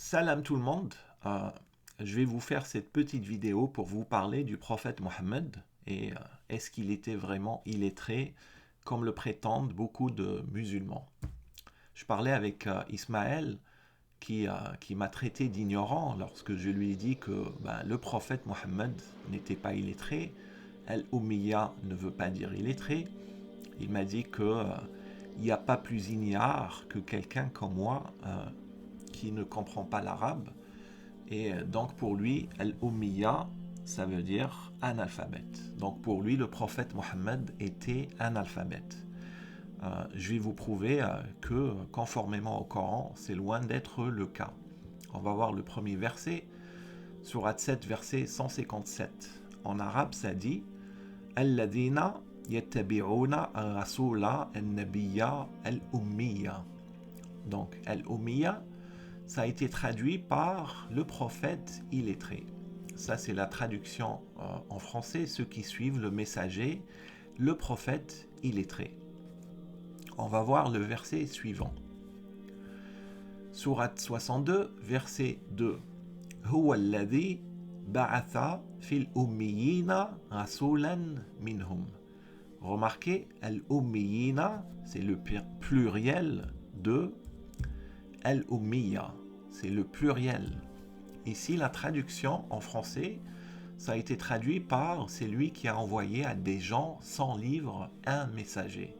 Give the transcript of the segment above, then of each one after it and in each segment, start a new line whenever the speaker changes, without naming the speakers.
Salam tout le monde. Je vais vous faire cette petite vidéo pour vous parler du prophète Mohammed et est-ce qu'il était vraiment illettré comme le prétendent beaucoup de musulmans. Je parlais avec Ismaël qui m'a traité d'ignorant lorsque je lui ai dit que le prophète Mohammed n'était pas illettré. Al-Ummiyya ne veut pas dire illettré. Il m'a dit que il n'y a pas plus ignare que quelqu'un comme moi qui ne comprend pas l'arabe. Et donc pour lui, Al-Ummiya, ça veut dire analphabète. Donc pour lui, le prophète Mohammed était analphabète. Je vais vous prouver que conformément au Coran, c'est loin d'être le cas. On va voir le premier verset, Sourate 7, verset 157. En arabe, ça dit Alladina yattabi'una ar-rasula an-nabiyya al-ummiya. Donc Al-Ummiya, ça a été traduit par le prophète illettré. Ça, c'est la traduction en français, ceux qui suivent le messager, le prophète illettré. On va voir le verset suivant. Sourate 62, verset 2. Huwa alladhi ba'atha fil ummiyina rasulan minhum. Remarquez, al-ummiyina, c'est le pluriel de al-ummiya, c'est le pluriel. Ici, la traduction en français, ça a été traduit par c'est lui qui a envoyé à des gens sans livre un messager.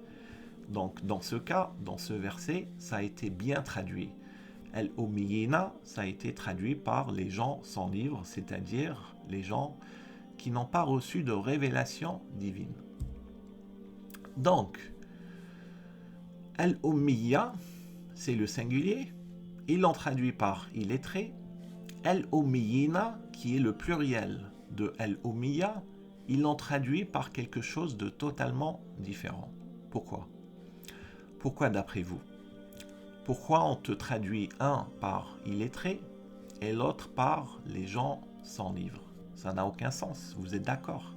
Donc, dans ce cas, dans ce verset, ça a été bien traduit. Al-Ummiyina, ça a été traduit par les gens sans livre, c'est-à-dire les gens qui n'ont pas reçu de révélation divine. Donc, Al-Ummiya, c'est le singulier. Ils l'ont traduit par illettré. Al-Ummiyina, qui est le pluriel de Al-Ummiya, ils l'ont traduit par quelque chose de totalement différent. Pourquoi ? Pourquoi d'après vous ? Pourquoi on te traduit un par illettré et l'autre par les gens sans livre ? Ça n'a aucun sens, vous êtes d'accord ?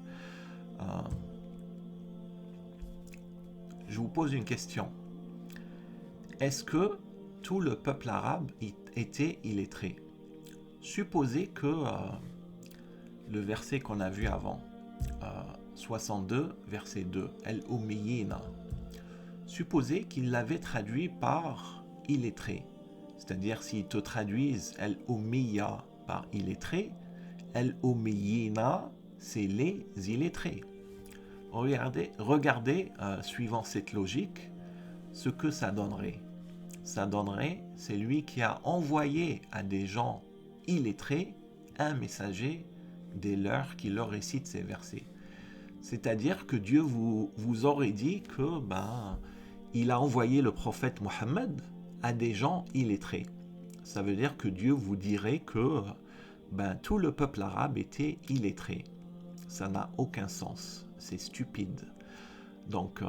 Je vous pose une question. Est-ce que tout le peuple arabe était illettré ? Supposez que le verset qu'on a vu avant, 62, verset 2, Al-Ummiyina, supposez qu'ils l'avaient traduit par illettré. C'est-à-dire s'ils te traduisent Al-Ummiya par illettré, Al-Ummiyina, c'est les illettrés. Regardez suivant cette logique, ce que ça donnerait. Ça donnerait, c'est lui qui a envoyé à des gens illettrés un messager des leurs qui leur récite ces versets. C'est-à-dire que Dieu vous aurait dit que il a envoyé le prophète Mohammed à des gens illettrés. Ça veut dire que Dieu vous dirait que tout le peuple arabe était illettré. Ça n'a aucun sens, c'est stupide. Donc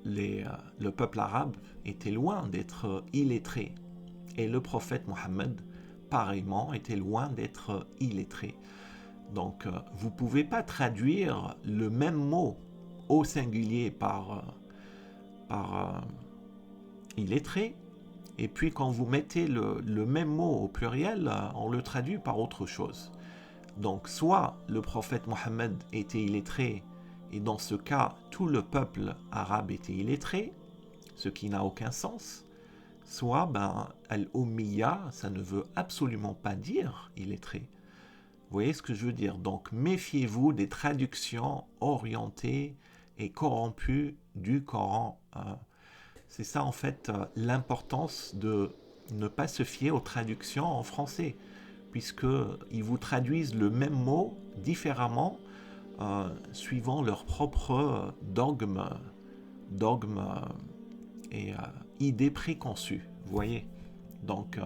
le peuple arabe était loin d'être illettré. Et le prophète Mohammed, pareillement, était loin d'être illettré. Donc, vous ne pouvez pas traduire le même mot au singulier par illettré, et puis quand vous mettez le même mot au pluriel, on le traduit par autre chose. Donc, soit le prophète Mohammed était illettré, et dans ce cas, tout le peuple arabe était illettré, ce qui n'a aucun sens, soit Al-Ummiya, ça ne veut absolument pas dire illettré. Vous voyez ce que je veux dire ? Donc méfiez-vous des traductions orientées et corrompues du Coran. C'est ça en fait l'importance de ne pas se fier aux traductions en français, puisqu'ils vous traduisent le même mot différemment suivant leur propre dogme et idées préconçues. Vous voyez ? Donc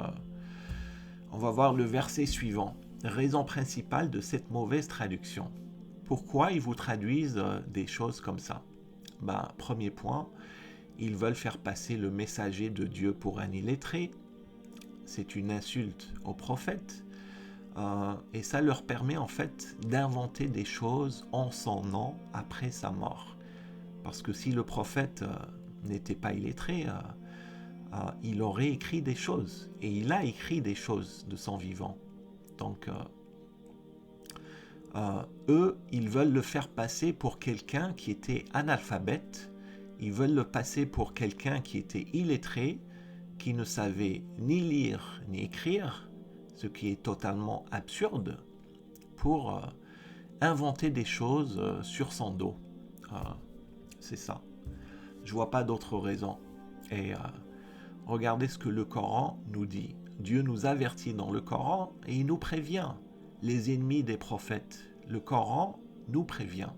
on va voir le verset suivant. Raison principale de cette mauvaise traduction. Pourquoi ils vous traduisent des choses comme ça ? Premier point, ils veulent faire passer le messager de Dieu pour un illettré. C'est une insulte au prophète. Et ça leur permet en fait d'inventer des choses en son nom après sa mort. Parce que si le prophète n'était pas illettré, il aurait écrit des choses, et il a écrit des choses de son vivant. Donc, eux, ils veulent le faire passer pour quelqu'un qui était analphabète, ils veulent le passer pour quelqu'un qui était illettré, qui ne savait ni lire ni écrire, ce qui est totalement absurde, pour inventer des choses sur son dos. C'est ça. Je vois pas d'autre raison. Et regardez ce que le Coran nous dit. Dieu nous avertit dans le Coran et il nous prévient. Les ennemis des prophètes. Le Coran nous prévient.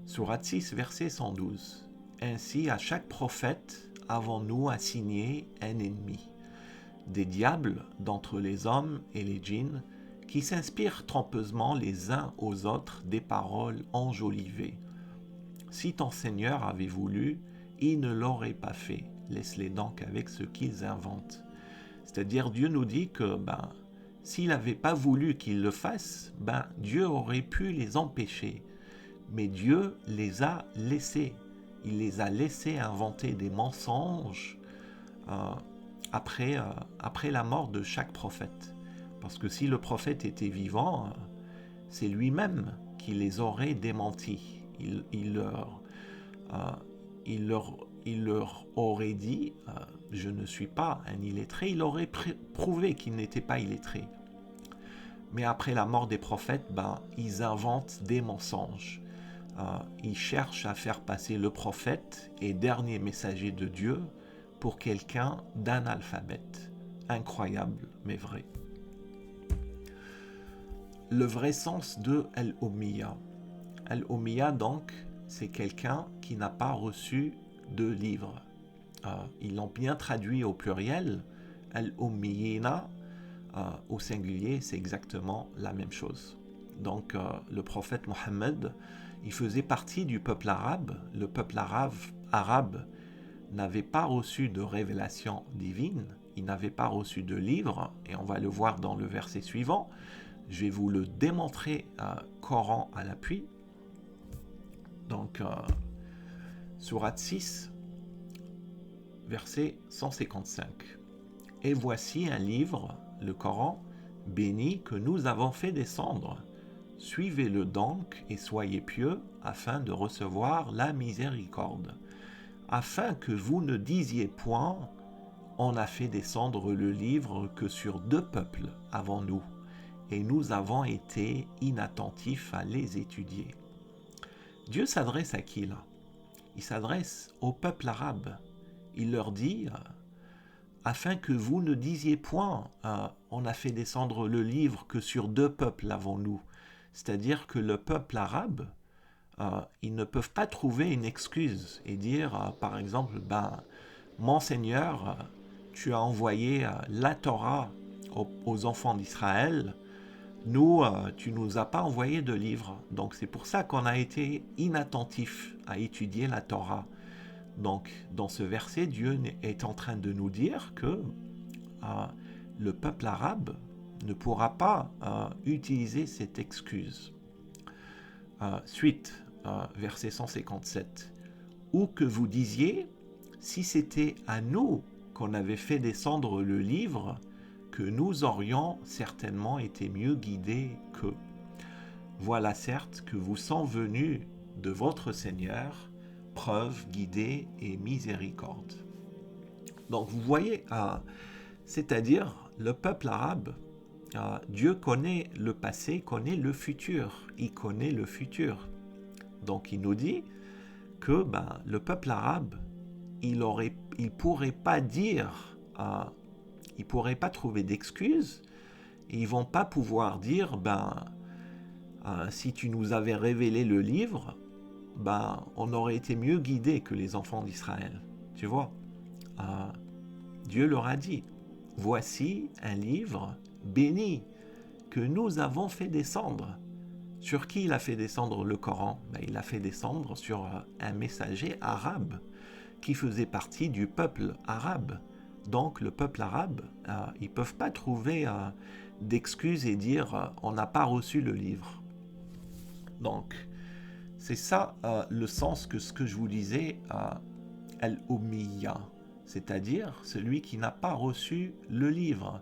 Sourate 6, verset 112. Ainsi, à chaque prophète avons-nous assigné un ennemi. Des diables d'entre les hommes et les djinns qui s'inspirent trompeusement les uns aux autres des paroles enjolivées. Si ton Seigneur avait voulu, il ne l'aurait pas fait. Laisse-les donc avec ce qu'ils inventent. C'est-à-dire, Dieu nous dit que s'il n'avait pas voulu qu'ils le fassent, Dieu aurait pu les empêcher. Mais Dieu les a laissés. Il les a laissés inventer des mensonges après la mort de chaque prophète. Parce que si le prophète était vivant, c'est lui-même qui les aurait démentis. Il leur aurait dit je ne suis pas un illettré. Il aurait prouvé qu'il n'était pas illettré. Mais après la mort des prophètes, ils inventent des mensonges. Ils cherchent à faire passer le prophète et dernier messager de Dieu pour quelqu'un d'analphabète. Incroyable, mais vrai. Le vrai sens de Al-Ummiya. Al-Ummiya, donc, c'est quelqu'un qui n'a pas reçu de livre. Ils l'ont bien traduit au pluriel. Al-Ummiyina, au singulier, c'est exactement la même chose. Donc, le prophète Mohammed, il faisait partie du peuple arabe. Le peuple arabe n'avait pas reçu de révélation divine, il n'avait pas reçu de livre, et on va le voir dans le verset suivant. Je vais vous le démontrer, Coran à l'appui. Donc, Sourate 6, verset 155. Et voici un livre, le Coran, béni que nous avons fait descendre. Suivez-le donc et soyez pieux afin de recevoir la miséricorde. Afin que vous ne disiez point, on a fait descendre le livre que sur 2 peuples avant nous, et nous avons été inattentifs à les étudier. Dieu s'adresse à qui là? Il s'adresse au peuple arabe. Il leur dit, afin que vous ne disiez point, on a fait descendre le livre que sur 2 peuples avant nous. C'est-à-dire que le peuple arabe, ils ne peuvent pas trouver une excuse et dire, par exemple, mon Seigneur, tu as envoyé la Torah aux enfants d'Israël, nous, tu ne nous as pas envoyé de livre. Donc c'est pour ça qu'on a été inattentifs à étudier la Torah. Donc dans ce verset, Dieu est en train de nous dire que le peuple arabe ne pourra pas utiliser cette excuse. Suite, verset 157. Ou que vous disiez, si c'était à nous qu'on avait fait descendre le livre, que nous aurions certainement été mieux guidés qu'eux. Voilà certes que vous sont venus de votre Seigneur, preuve, guidée et miséricorde. Donc vous voyez, c'est-à-dire le peuple arabe, Dieu connaît le passé, connaît le futur. Il connaît le futur. Donc il nous dit que le peuple arabe, il pourrait pas dire, il pourrait pas trouver d'excuses, et ils vont pas pouvoir dire, si tu nous avais révélé le livre, on aurait été mieux guidés que les enfants d'Israël. Tu vois, Dieu leur a dit, voici un livre béni que nous avons fait descendre. Sur qui il a fait descendre le Coran? Il l'a fait descendre sur un messager arabe qui faisait partie du peuple arabe. Donc le peuple arabe, ils ne peuvent pas trouver d'excuses et dire on n'a pas reçu le livre. Donc c'est ça le sens que ce que je vous disais, Al-Ummiya. c'est-à-dire celui qui n'a pas reçu le livre.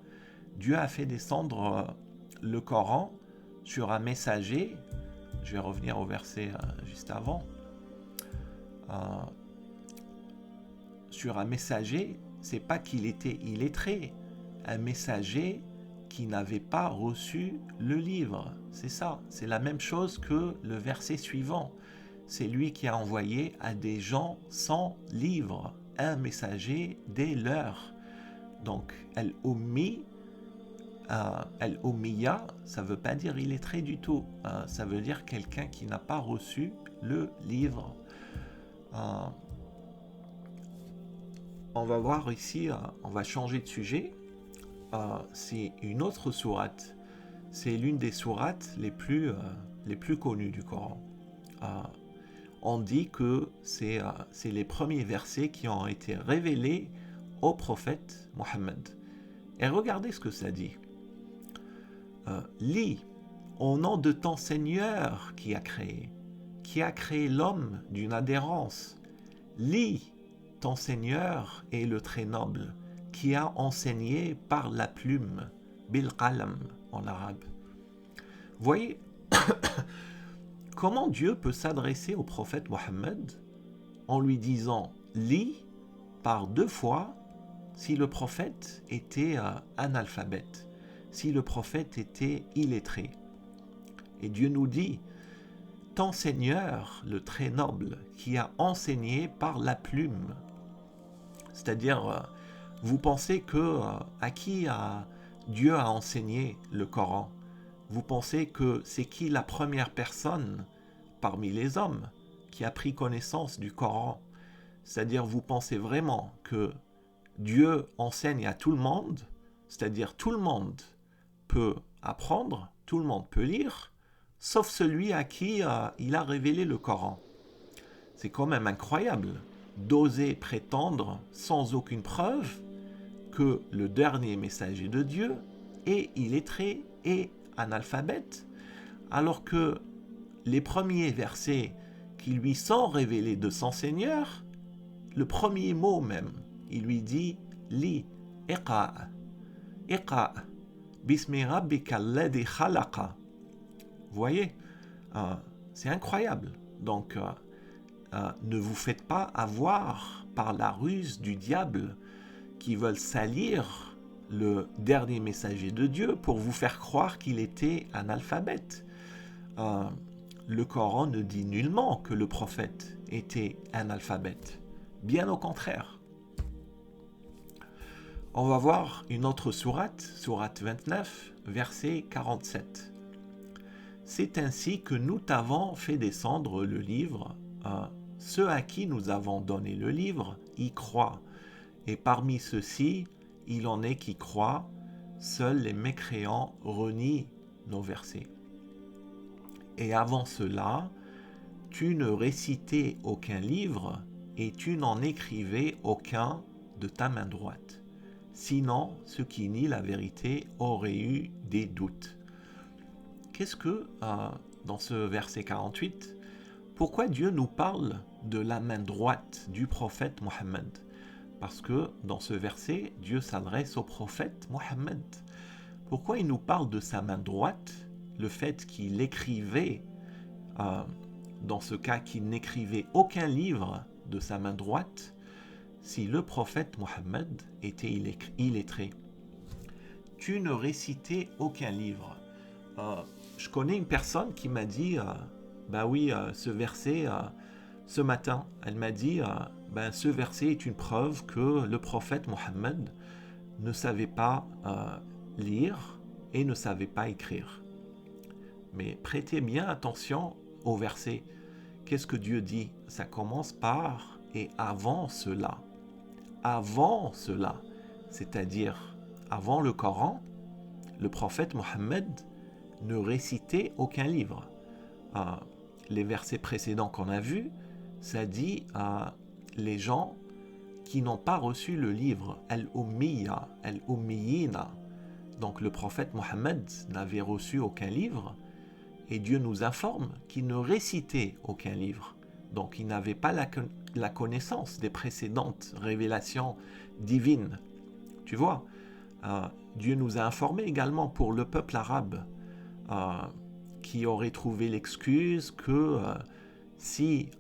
Dieu a fait descendre le Coran sur un messager. Je vais revenir au verset juste avant. Sur un messager, c'est pas qu'il était illettré, un messager qui n'avait pas reçu le livre. C'est ça, c'est la même chose que le verset suivant. C'est lui qui a envoyé à des gens sans livre, un messager des leurs. Donc, al-ummiya, ça ne veut pas dire illettré du tout. Ça veut dire quelqu'un qui n'a pas reçu le livre. On va voir ici, on va changer de sujet. C'est une autre sourate. C'est l'une des sourates les plus connues du Coran. On dit que c'est les premiers versets qui ont été révélés au prophète Mohammed. Et regardez ce que ça dit. Lis au nom de ton Seigneur qui a créé l'homme d'une adhérence. Lis, ton Seigneur est le très noble, qui a enseigné par la plume, bil qalam en arabe. Voyez comment Dieu peut s'adresser au prophète Mohammed en lui disant « lis » par 2 fois si le prophète était analphabète, si le prophète était illettré. Et Dieu nous dit « ton Seigneur, le très noble, qui a enseigné par la plume ». C'est-à-dire, vous pensez que à qui Dieu a enseigné le Coran? Vous pensez que c'est qui la première personne parmi les hommes qui a pris connaissance du Coran? C'est-à-dire, vous pensez vraiment que Dieu enseigne à tout le monde, c'est-à-dire tout le monde peut apprendre, tout le monde peut lire, sauf celui à qui il a révélé le Coran. C'est quand même incroyable d'oser prétendre sans aucune preuve que le dernier messager de Dieu est illettré et analphabète, alors que les premiers versets qui lui sont révélés de son Seigneur, le premier mot même, il lui dit « Li, iqra, iqra, bismi rabbika alladhi khalaqa ». Vous voyez, c'est incroyable. Donc, ne vous faites pas avoir par la ruse du diable qui veulent salir le dernier messager de Dieu pour vous faire croire qu'il était analphabète. Le Coran ne dit nullement que le prophète était analphabète. Bien au contraire. On va voir une autre sourate, sourate 29, verset 47. C'est ainsi que nous t'avons fait descendre le livre. Ceux à qui nous avons donné le livre y croient. Et parmi ceux-ci, il en est qui croient. Seuls les mécréants renient nos versets. Et avant cela, tu ne récitais aucun livre et tu n'en écrivais aucun de ta main droite. Sinon, ceux qui nient la vérité auraient eu des doutes. Qu'est-ce que, dans ce verset 48, pourquoi Dieu nous parle de la main droite du prophète Mohammed? Parce que dans ce verset, Dieu s'adresse au prophète Mohammed. Pourquoi il nous parle de sa main droite? Le fait qu'il écrivait, dans ce cas, qu'il n'écrivait aucun livre de sa main droite, si le prophète Mohammed était illettré. Tu ne récitais aucun livre. Je connais une personne qui m'a dit, ce verset, ce matin, elle m'a dit, ce verset est une preuve que le prophète Mohammed ne savait pas lire et ne savait pas écrire. Mais prêtez bien attention au verset. Qu'est-ce que Dieu dit? Ça commence par « et avant cela ». Avant cela, c'est-à-dire avant le Coran, le prophète Mohammed ne récitait aucun livre. Les versets précédents qu'on a vus, ça dit les gens qui n'ont pas reçu le livre, al-ummiya, al-ummiyina. Donc le prophète Mohammed n'avait reçu aucun livre et Dieu nous informe qu'il ne récitait aucun livre. Donc il n'avait pas la connaissance des précédentes révélations divines. Tu vois, Dieu nous a informés également pour le peuple arabe euh, qui aurait trouvé l'excuse que si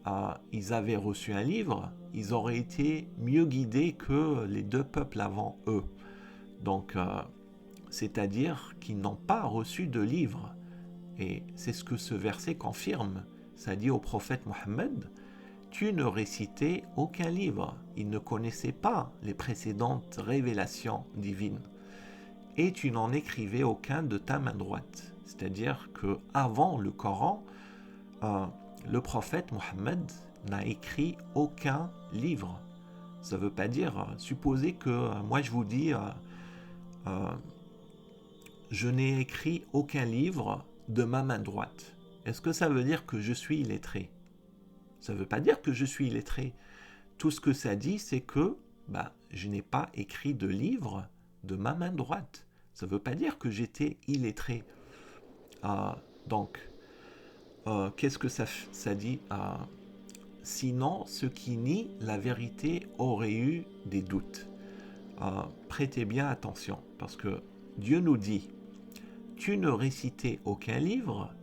ils avaient reçu un livre, ils auraient été mieux guidés que les deux peuples avant eux. Donc, c'est-à-dire qu'ils n'ont pas reçu de livre. Et c'est ce que ce verset confirme. Ça dit au prophète Mohammed, tu ne récitais aucun livre. Il ne connaissait pas les précédentes révélations divines. Et tu n'en écrivais aucun de ta main droite. C'est-à-dire qu'avant le Coran, le prophète Mohammed n'a écrit aucun livre. Ça ne veut pas dire, supposez que moi je vous dis, je n'ai écrit aucun livre de ma main droite. Est-ce que ça veut dire que je suis illettré? Ça ne veut pas dire que je suis illettré. Tout ce que ça dit, c'est que je n'ai pas écrit de livre de ma main droite. Ça ne veut pas dire que j'étais illettré. Donc, qu'est-ce que ça dit? Sinon, ceux qui nient la vérité auraient eu des doutes. Prêtez bien attention, parce que Dieu nous dit, tu ne récitais aucun livre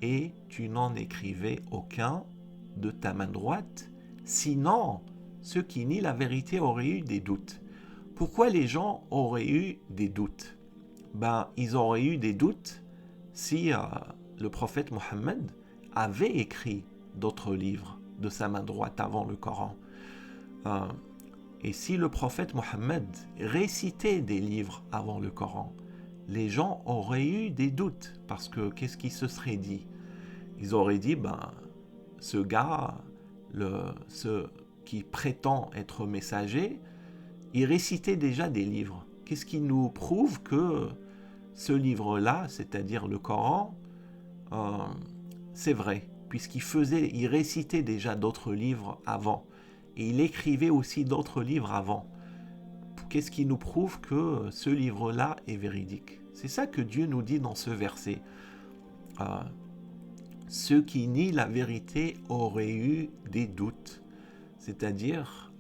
et tu n'en écrivais aucun de ta main droite, sinon ceux qui nient la vérité auraient eu des doutes. Pourquoi les gens auraient eu des doutes? Ils auraient eu des doutes si le prophète Mohammed avait écrit d'autres livres de sa main droite avant le Coran. Et si le prophète Mohammed récitait des livres avant le Coran, les gens auraient eu des doutes, parce que qu'est-ce qui se serait dit? Ils auraient dit, ce gars, ce qui prétend être messager, il récitait déjà des livres. Qu'est-ce qui nous prouve que ce livre-là, c'est-à-dire le Coran, c'est vrai, puisqu'il récitait déjà d'autres livres avant, et il écrivait aussi d'autres livres avant. Qu'est-ce qui nous prouve que ce livre-là est véridique? C'est ça que Dieu nous dit dans ce verset. Ceux qui nient la vérité auraient eu des doutes. C'est-à-dire,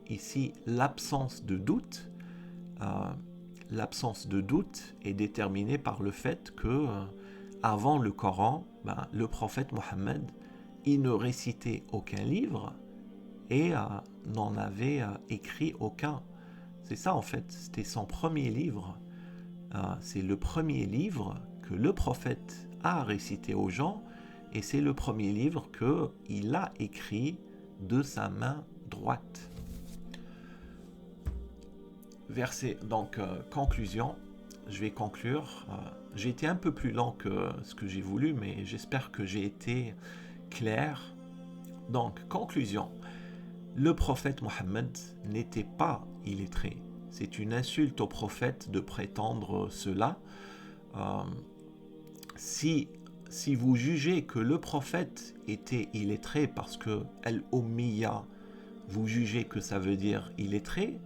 ici, l'absence de doute. L'absence de doute est déterminée par le fait que, avant le Coran, le prophète Mohammed, il ne récitait aucun livre et n'en avait écrit aucun. C'est ça en fait, c'était son premier livre. C'est le premier livre que le prophète a récité aux gens et c'est le premier livre qu'il a écrit de sa main droite. Verset, donc conclusion, je vais conclure. J'ai été un peu plus lent que ce que j'ai voulu, mais j'espère que j'ai été clair. Donc, conclusion, le prophète Mohammed n'était pas illettré. C'est une insulte au prophète de prétendre cela. Si vous jugez que le prophète était illettré parce que al-Ummiya, vous jugez que ça veut dire illettré,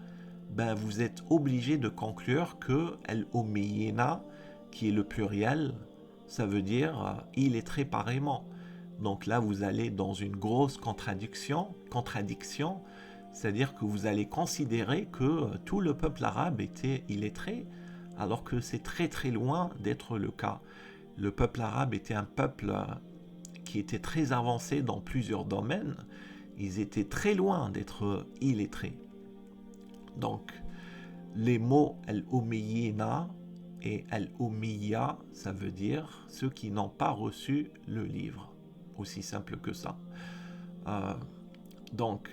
vous êtes obligé de conclure que al-Ummiyina, qui est le pluriel, ça veut dire illettré pareillement. Donc là, vous allez dans une grosse contradiction, c'est-à-dire que vous allez considérer que tout le peuple arabe était illettré, alors que c'est très très loin d'être le cas. Le peuple arabe était un peuple qui était très avancé dans plusieurs domaines. Ils étaient très loin d'être illettrés. Donc, les mots al-Ummiyina et al-Ummiya, ça veut dire ceux qui n'ont pas reçu le livre. Aussi simple que ça. Donc,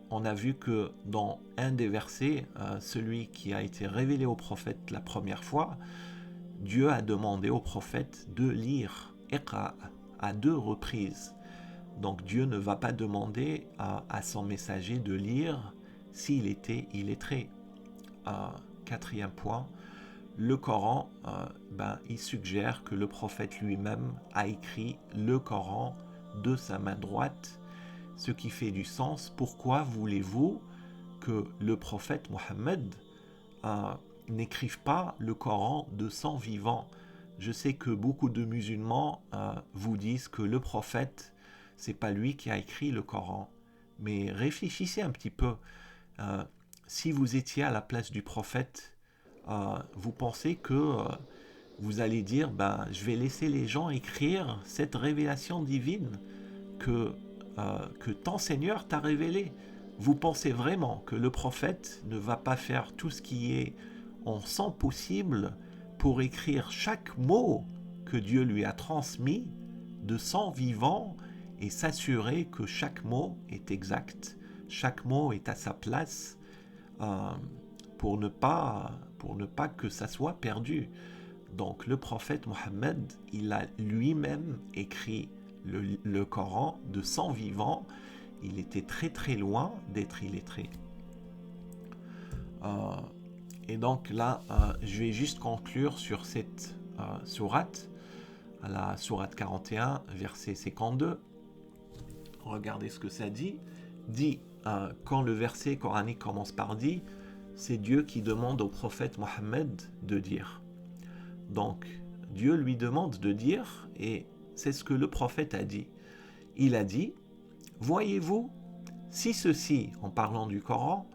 on a vu que dans un des versets, celui qui a été révélé au prophète la première fois, Dieu a demandé au prophète de lire Iqra à 2 reprises. Donc Dieu ne va pas demander à son messager de lire s'il était illettré. 4e point, le Coran, il suggère que le prophète lui-même a écrit le Coran de sa main droite, ce qui fait du sens. Pourquoi voulez-vous que le prophète Mohammed n'écrive pas le Coran de son vivant? Je sais que beaucoup de musulmans vous disent que le prophète, c'est pas lui qui a écrit le Coran. Mais réfléchissez un petit peu. Si vous étiez à la place du prophète, vous pensez que vous allez dire, je vais laisser les gens écrire cette révélation divine que ton Seigneur t'a révélée. Vous pensez vraiment que le prophète ne va pas faire tout ce qui est en son possible pour écrire chaque mot que Dieu lui a transmis de son vivant et s'assurer que chaque mot est exact, chaque mot est à sa place, pour ne pas que ça soit perdu. Donc le prophète Mohammed, il a lui-même écrit le Coran de son vivant. Il était très très loin d'être illettré. Et donc là, je vais juste conclure sur cette sourate, la sourate 41, verset 52. Regardez ce que ça dit. Quand le verset coranique commence par dit, c'est Dieu qui demande au prophète Mohammed de dire. Donc, Dieu lui demande de dire, et c'est ce que le prophète a dit. Il a dit, voyez-vous, si ceci, en parlant du Coran,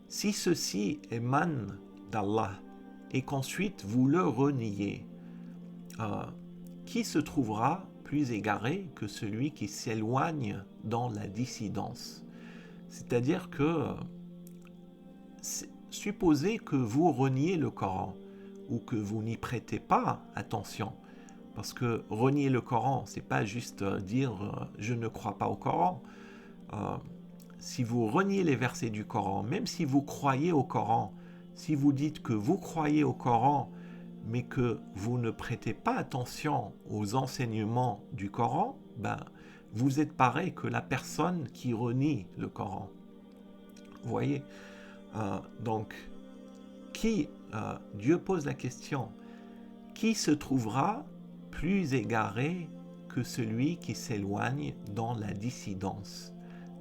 si ceci émane d'Allah, et qu'ensuite vous le reniez, qui se trouvera plus égaré que celui qui s'éloigne dans la dissidence? C'est-à-dire que, supposez que vous reniez le Coran, ou que vous n'y prêtez pas attention, parce que renier le Coran, c'est pas juste dire je ne crois pas au Coran. Si vous reniez les versets du Coran, même si vous croyez au Coran, si vous dites que vous croyez au Coran, mais que vous ne prêtez pas attention aux enseignements du Coran, vous êtes pareil que la personne qui renie le Coran. Vous voyez, donc, Dieu pose la question, qui se trouvera plus égaré que celui qui s'éloigne dans la dissidence?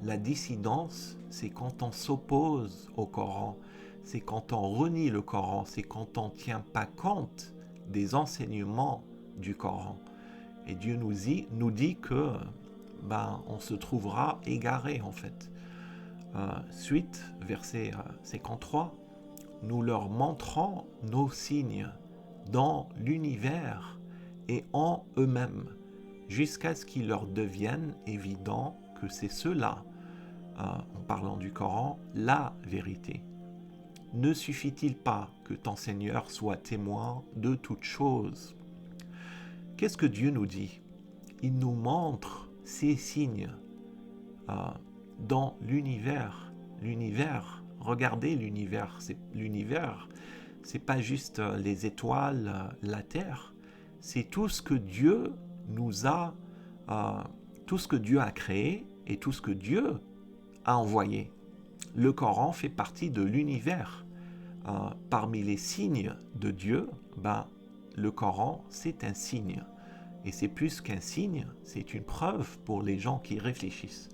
La dissidence, c'est quand on s'oppose au Coran, c'est quand on renie le Coran, c'est quand on ne tient pas compte des enseignements du Coran. Et Dieu nous dit que on se trouvera égaré en fait. Suite, verset 53, nous leur montrons nos signes dans l'univers et en eux-mêmes, jusqu'à ce qu'il leur devienne évident que c'est cela, en parlant du Coran, la vérité. Ne suffit-il pas que ton Seigneur soit témoin de toutes choses? Qu'est-ce que Dieu nous dit? Il nous montre ces signes dans l'univers. Regardez l'univers. L'univers, c'est pas juste les étoiles, la terre. C'est tout ce que Dieu tout ce que Dieu a créé et tout ce que Dieu a envoyé. Le Coran fait partie de l'univers. Parmi les signes de Dieu, le Coran, c'est un signe. Et c'est plus qu'un signe, c'est une preuve pour les gens qui réfléchissent.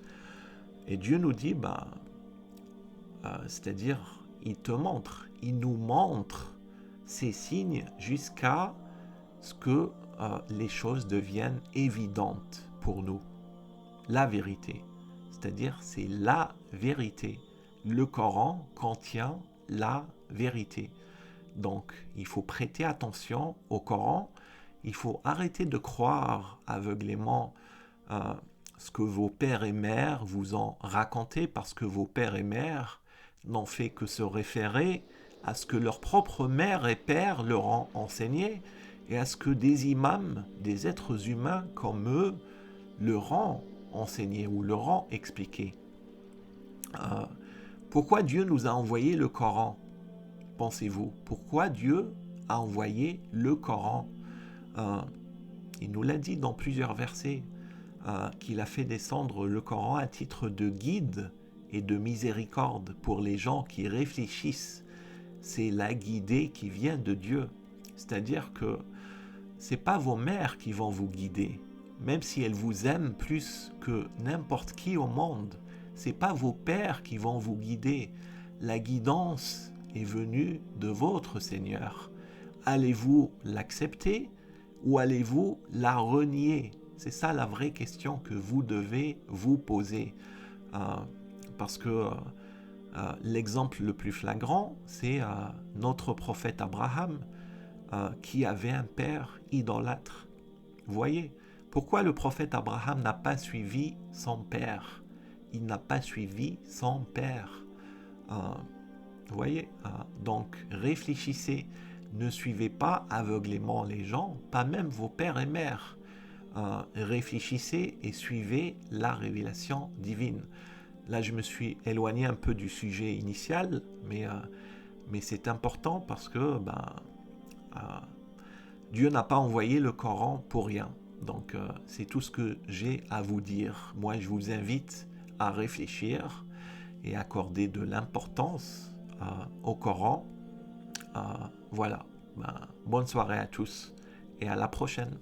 Et Dieu nous dit, c'est-à-dire, il nous montre ces signes jusqu'à ce que les choses deviennent évidentes pour nous. La vérité, c'est-à-dire, c'est la vérité. Le Coran contient la vérité. Donc, il faut prêter attention au Coran. Il faut arrêter de croire aveuglément ce que vos pères et mères vous ont raconté, parce que vos pères et mères n'ont fait que se référer à ce que leurs propres mères et pères leur ont enseigné et à ce que des imams, des êtres humains comme eux, leur ont enseigné ou leur ont expliqué. Pourquoi Dieu nous a envoyé le Coran, pensez-vous? Pourquoi Dieu a envoyé le Coran? Il nous l'a dit dans plusieurs versets, qu'il a fait descendre le Coran à titre de guide et de miséricorde pour les gens qui réfléchissent. C'est la guidée qui vient de Dieu. C'est-à-dire que ce n'est pas vos mères qui vont vous guider, même si elles vous aiment plus que n'importe qui au monde. Ce n'est pas vos pères qui vont vous guider. La guidance est venue de votre Seigneur. Allez-vous l'accepter ou allez-vous la renier? C'est ça la vraie question que vous devez vous poser. Parce que l'exemple le plus flagrant, c'est notre prophète Abraham qui avait un père idolâtre. Vous voyez, pourquoi le prophète Abraham n'a pas suivi son père? Il n'a pas suivi son père. Vous voyez, donc réfléchissez, ne suivez pas aveuglément les gens, pas même vos pères et mères. Réfléchissez et suivez la révélation divine. Là, je me suis éloigné un peu du sujet initial, mais c'est important parce que Dieu n'a pas envoyé le Coran pour rien. Donc, c'est tout ce que j'ai à vous dire. Moi, je vous invite à réfléchir et accorder de l'importance au Coran. Voilà. Bonne soirée à tous et à la prochaine.